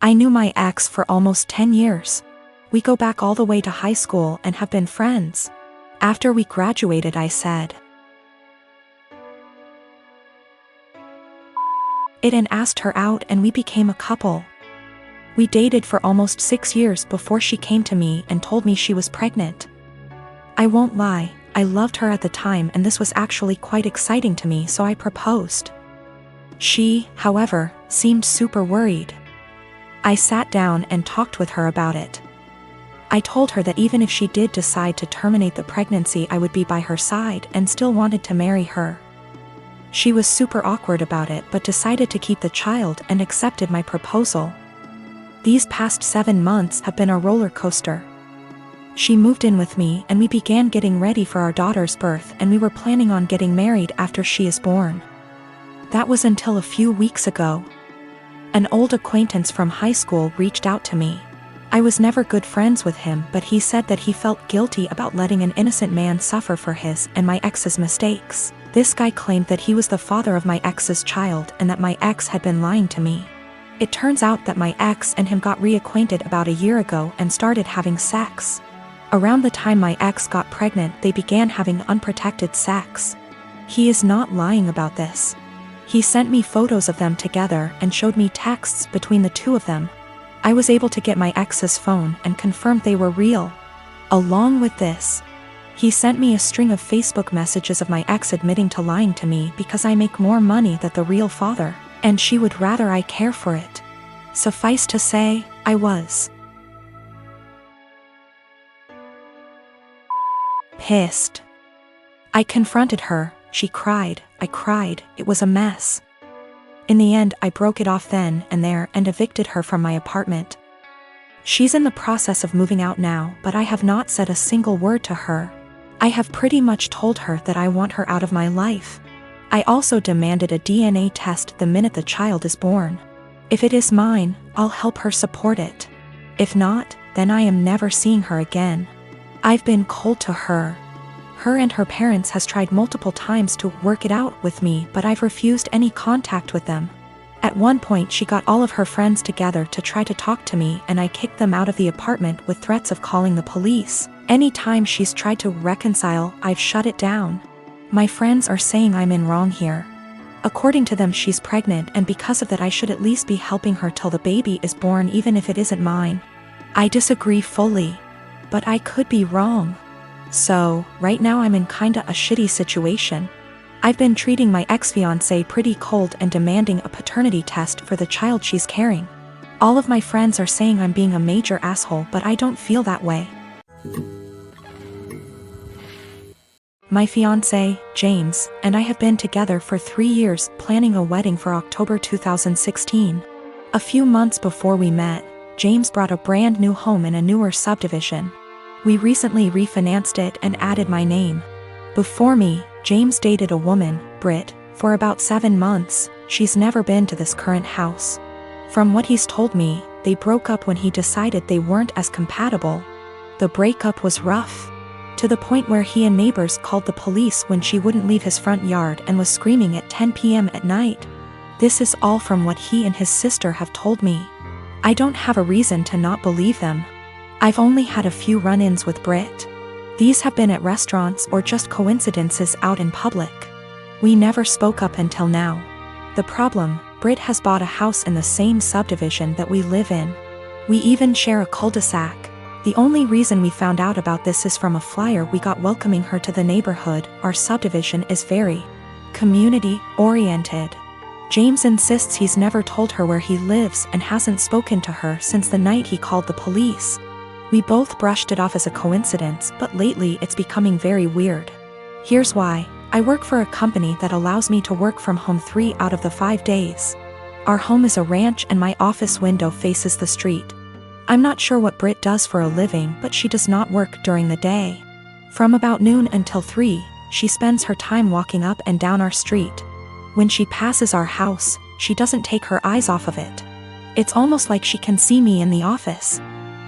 I knew my ex for almost 10 years. We go back all the way to high school and have been friends. After we graduated, I said it and asked her out, and we became a couple. We dated for almost 6 years before she came to me and told me she was pregnant. I won't lie, I loved her at the time, and this was actually quite exciting to me, so I proposed. She, however, seemed super worried. I sat down and talked with her about it. I told her that even if she did decide to terminate the pregnancy, I would be by her side and still wanted to marry her. She was super awkward about it, but decided to keep the child and accepted my proposal. These past 7 months have been a roller coaster. She moved in with me and we began getting ready for our daughter's birth, and we were planning on getting married after she is born. That was until a few weeks ago. An old acquaintance from high school reached out to me. I was never good friends with him, but he said that he felt guilty about letting an innocent man suffer for his and my ex's mistakes. This guy claimed that he was the father of my ex's child and that my ex had been lying to me. It turns out that my ex and him got reacquainted about a year ago and started having sex. Around the time my ex got pregnant, they began having unprotected sex. He is not lying about this. He sent me photos of them together and showed me texts between the two of them. I was able to get my ex's phone and confirmed they were real. Along with this, he sent me a string of Facebook messages of my ex admitting to lying to me because I make more money than the real father, and she would rather I care for it. Suffice to say, I was pissed. I confronted her, she cried, I cried, it was a mess. In the end, I broke it off then and there and evicted her from my apartment. She's in the process of moving out now, but I have not said a single word to her. I have pretty much told her that I want her out of my life. I also demanded a DNA test the minute the child is born. If it is mine, I'll help her support it. If not, then I am never seeing her again. I've been cold to her. Her and her parents has tried multiple times to work it out with me, but I've refused any contact with them. At one point she got all of her friends together to try to talk to me, and I kicked them out of the apartment with threats of calling the police. Anytime she's tried to reconcile, I've shut it down. My friends are saying I'm in wrong here. According to them, she's pregnant, and because of that I should at least be helping her till the baby is born, even if it isn't mine. I disagree fully, but I could be wrong. So, right now I'm in kinda a shitty situation. I've been treating my ex-fiancé pretty cold and demanding a paternity test for the child she's carrying. All of my friends are saying I'm being a major asshole, but I don't feel that way. My fiancé, James, and I have been together for 3 years, planning a wedding for October 2016. A few months before we met, James bought a brand new home in a newer subdivision. We recently refinanced it and added my name. Before me, James dated a woman, Britt, for about 7 months. She's never been to this current house. From what he's told me, they broke up when he decided they weren't as compatible. The breakup was rough, to the point where he and neighbors called the police when she wouldn't leave his front yard and was screaming at 10 p.m. at night. This is all from what he and his sister have told me. I don't have a reason to not believe them. I've only had a few run-ins with Britt. These have been at restaurants or just coincidences out in public. We never spoke up until now. The problem, Britt has bought a house in the same subdivision that we live in. We even share a cul-de-sac. The only reason we found out about this is from a flyer we got welcoming her to the neighborhood. Our subdivision is very community-oriented. James insists he's never told her where he lives and hasn't spoken to her since the night he called the police. We both brushed it off as a coincidence, but lately it's becoming very weird. Here's why. I work for a company that allows me to work from home 3 out of the 5 days. Our home is a ranch and my office window faces the street. I'm not sure what Britt does for a living, but she does not work during the day. From about noon until 3, she spends her time walking up and down our street. When she passes our house, she doesn't take her eyes off of it. It's almost like she can see me in the office.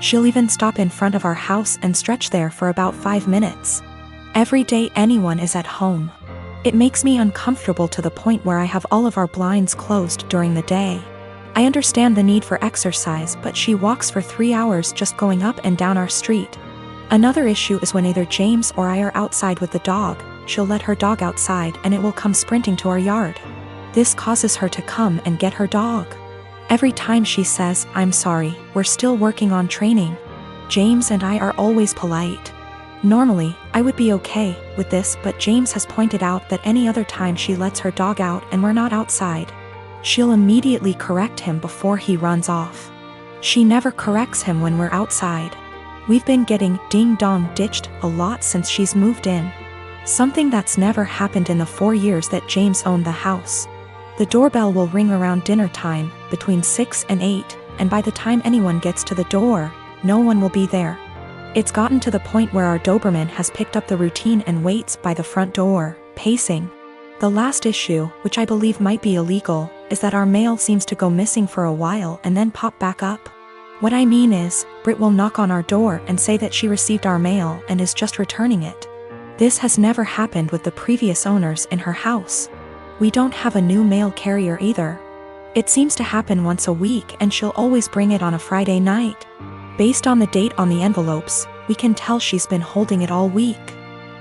She'll even stop in front of our house and stretch there for about 5 minutes. Every day anyone is at home. It makes me uncomfortable to the point where I have all of our blinds closed during the day. I understand the need for exercise, but she walks for 3 hours just going up and down our street. Another issue is when either James or I are outside with the dog, she'll let her dog outside and it will come sprinting to our yard. This causes her to come and get her dog. Every time she says, "I'm sorry, we're still working on training." James and I are always polite. Normally, I would be okay with this, but James has pointed out that any other time she lets her dog out and we're not outside, she'll immediately correct him before he runs off. She never corrects him when we're outside. We've been getting ding-dong ditched a lot since she's moved in. Something that's never happened in the 4 years that James owned the house. The doorbell will ring around dinner time, between 6 and 8, and by the time anyone gets to the door, no one will be there. It's gotten to the point where our Doberman has picked up the routine and waits by the front door, pacing. The last issue, which I believe might be illegal, is that our mail seems to go missing for a while and then pop back up. What I mean is, Britt will knock on our door and say that she received our mail and is just returning it. This has never happened with the previous owners in her house. We don't have a new mail carrier either. It seems to happen once a week and she'll always bring it on a Friday night. Based on the date on the envelopes, we can tell she's been holding it all week.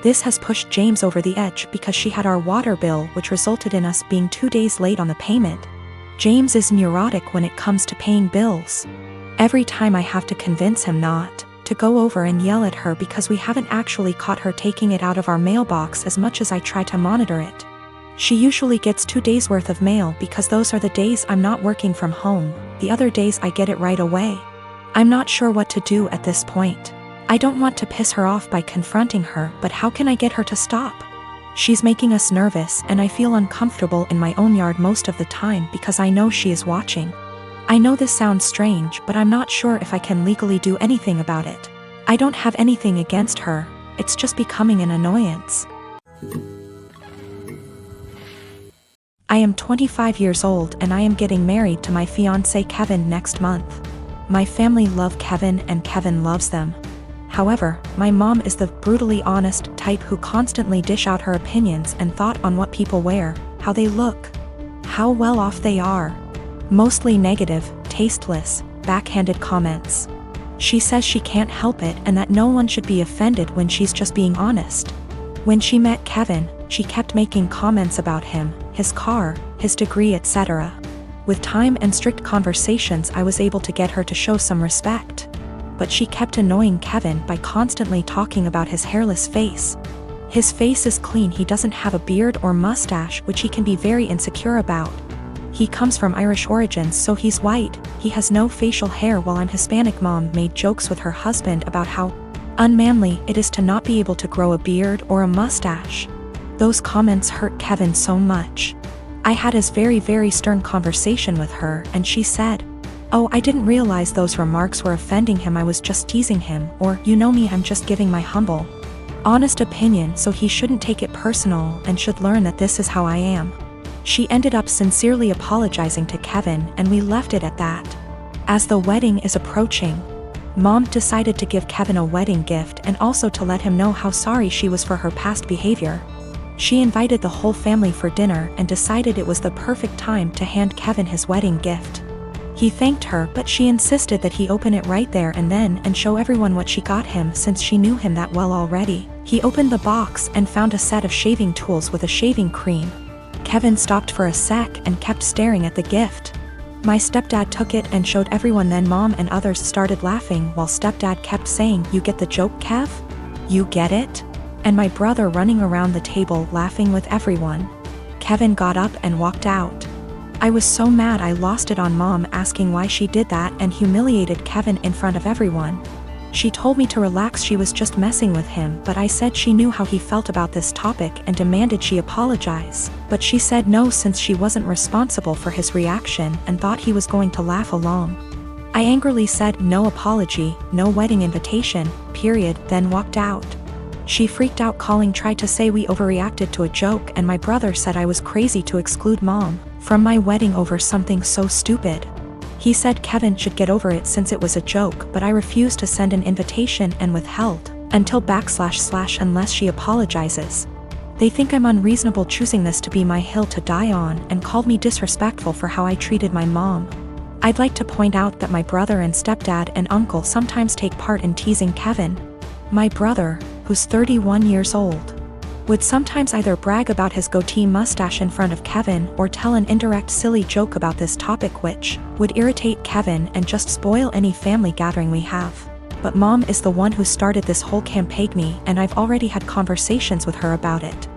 This has pushed James over the edge because she had our water bill, which resulted in us being 2 days late on the payment. James is neurotic when it comes to paying bills. Every time I have to convince him not to go over and yell at her because we haven't actually caught her taking it out of our mailbox as much as I try to monitor it. She usually gets 2 days worth of mail because those are the days I'm not working from home. The other days I get it right away. I'm not sure what to do at this point. I don't want to piss her off by confronting her, but how can I get her to stop? She's making us nervous and I feel uncomfortable in my own yard most of the time because I know she is watching. I know this sounds strange, but I'm not sure if I can legally do anything about it. I don't have anything against her, it's just becoming an annoyance. I am 25 years old and I am getting married to my fiancé Kevin next month. My family love Kevin and Kevin loves them. However, my mom is the brutally honest type who constantly dish out her opinions and thought on what people wear, how they look, how well off they are. Mostly negative, tasteless, backhanded comments. She says she can't help it and that no one should be offended when she's just being honest. When she met Kevin, she kept making comments about him, his car, his degree, etc. With time and strict conversations, I was able to get her to show some respect. But she kept annoying Kevin by constantly talking about his hairless face. His face is clean, he doesn't have a beard or mustache, which he can be very insecure about. He comes from Irish origins, so he's white, he has no facial hair, while I'm Hispanic. Mom made jokes with her husband about how unmanly it is to not be able to grow a beard or a mustache. Those comments hurt Kevin so much. I had a very stern conversation with her and she said, "Oh, I didn't realize those remarks were offending him, I was just teasing him," or, "You know me, I'm just giving my humble, honest opinion, so he shouldn't take it personal and should learn that this is how I am." She ended up sincerely apologizing to Kevin and we left it at that. As the wedding is approaching, Mom decided to give Kevin a wedding gift and also to let him know how sorry she was for her past behavior. She invited the whole family for dinner and decided it was the perfect time to hand Kevin his wedding gift. He thanked her, but she insisted that he open it right there and then and show everyone what she got him since she knew him that well already. He opened the box and found a set of shaving tools with a shaving cream. Kevin stopped for a sec and kept staring at the gift. My stepdad took it and showed everyone, then Mom and others started laughing while stepdad kept saying, "You get the joke, Kev? You get it?" And my brother running around the table laughing with everyone. Kevin got up and walked out. I was so mad I lost it on Mom asking why she did that and humiliated Kevin in front of everyone. She told me to relax, she was just messing with him, but I said she knew how he felt about this topic and demanded she apologize. But she said no since she wasn't responsible for his reaction and thought he was going to laugh along. I angrily said no apology, no wedding invitation, period, then walked out. She freaked out, tried to say we overreacted to a joke, and my brother said I was crazy to exclude Mom from my wedding over something so stupid. He said Kevin should get over it since it was a joke, but I refused to send an invitation and withheld until / unless she apologizes. They think I'm unreasonable choosing this to be my hill to die on and called me disrespectful for how I treated my mom. I'd like to point out that my brother and stepdad and uncle sometimes take part in teasing Kevin. My brother, who's 31 years old, would sometimes either brag about his goatee mustache in front of Kevin or tell an indirect silly joke about this topic which would irritate Kevin and just spoil any family gathering we have. But Mom is the one who started this whole campaign, and I've already had conversations with her about it.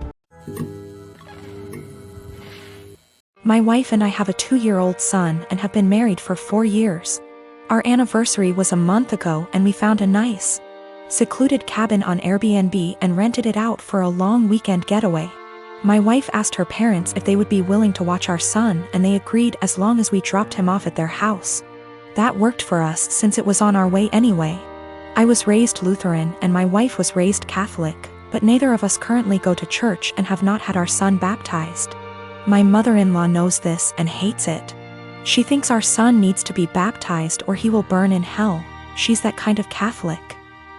My wife and I have a 2-year-old son and have been married for 4 years. Our anniversary was a month ago and we found a nice, secluded cabin on Airbnb and rented it out for a long weekend getaway. My wife asked her parents if they would be willing to watch our son, and they agreed as long as we dropped him off at their house. That worked for us since it was on our way anyway. I was raised Lutheran and my wife was raised Catholic, but neither of us currently go to church and have not had our son baptized. My mother-in-law knows this and hates it. She thinks our son needs to be baptized or he will burn in hell. She's that kind of Catholic.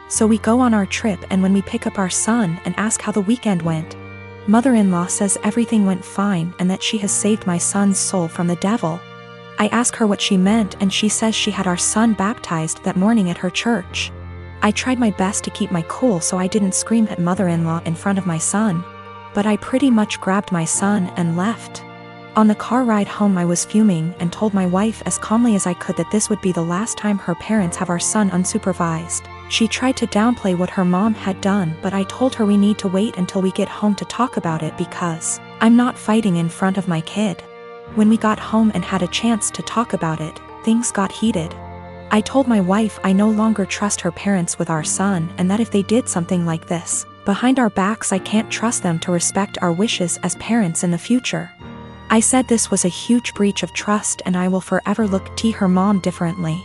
So we go on our trip, and when we pick up our son and ask how the weekend went, mother-in-law says everything went fine and that she has saved my son's soul from the devil. I ask her what she meant and she says she had our son baptized that morning at her church. I tried my best to keep my cool so I didn't scream at mother-in-law in front of my son, but I pretty much grabbed my son and left. On the car ride home I was fuming and told my wife as calmly as I could that this would be the last time her parents have our son unsupervised. She tried to downplay what her mom had done, but I told her we need to wait until we get home to talk about it because I'm not fighting in front of my kid. When we got home and had a chance to talk about it, things got heated. I told my wife I no longer trust her parents with our son, and that if they did something like this behind our backs, I can't trust them to respect our wishes as parents in the future. I said this was a huge breach of trust and I will forever look at her mom differently.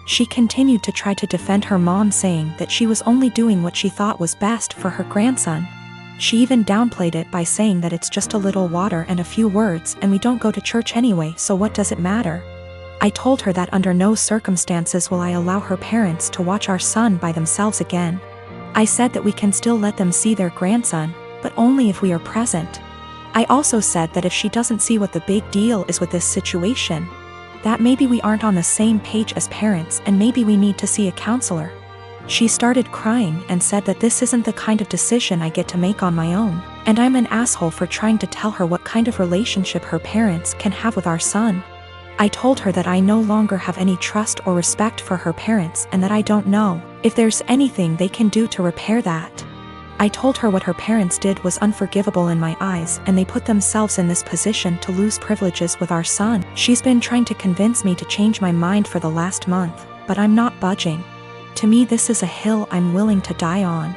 She continued to try to defend her mom, saying that she was only doing what she thought was best for her grandson. She even downplayed it by saying that it's just a little water and a few words and we don't go to church anyway, so what does it matter? I told her that under no circumstances will I allow her parents to watch our son by themselves again. I said that we can still let them see their grandson, but only if we are present. I also said that if she doesn't see what the big deal is with this situation, that maybe we aren't on the same page as parents and maybe we need to see a counselor. She started crying and said that this isn't the kind of decision I get to make on my own, and I'm an asshole for trying to tell her what kind of relationship her parents can have with our son. I told her that I no longer have any trust or respect for her parents and that I don't know if there's anything they can do to repair that. I told her what her parents did was unforgivable in my eyes and they put themselves in this position to lose privileges with our son. She's been trying to convince me to change my mind for the last month, but I'm not budging. To me, this is a hill I'm willing to die on.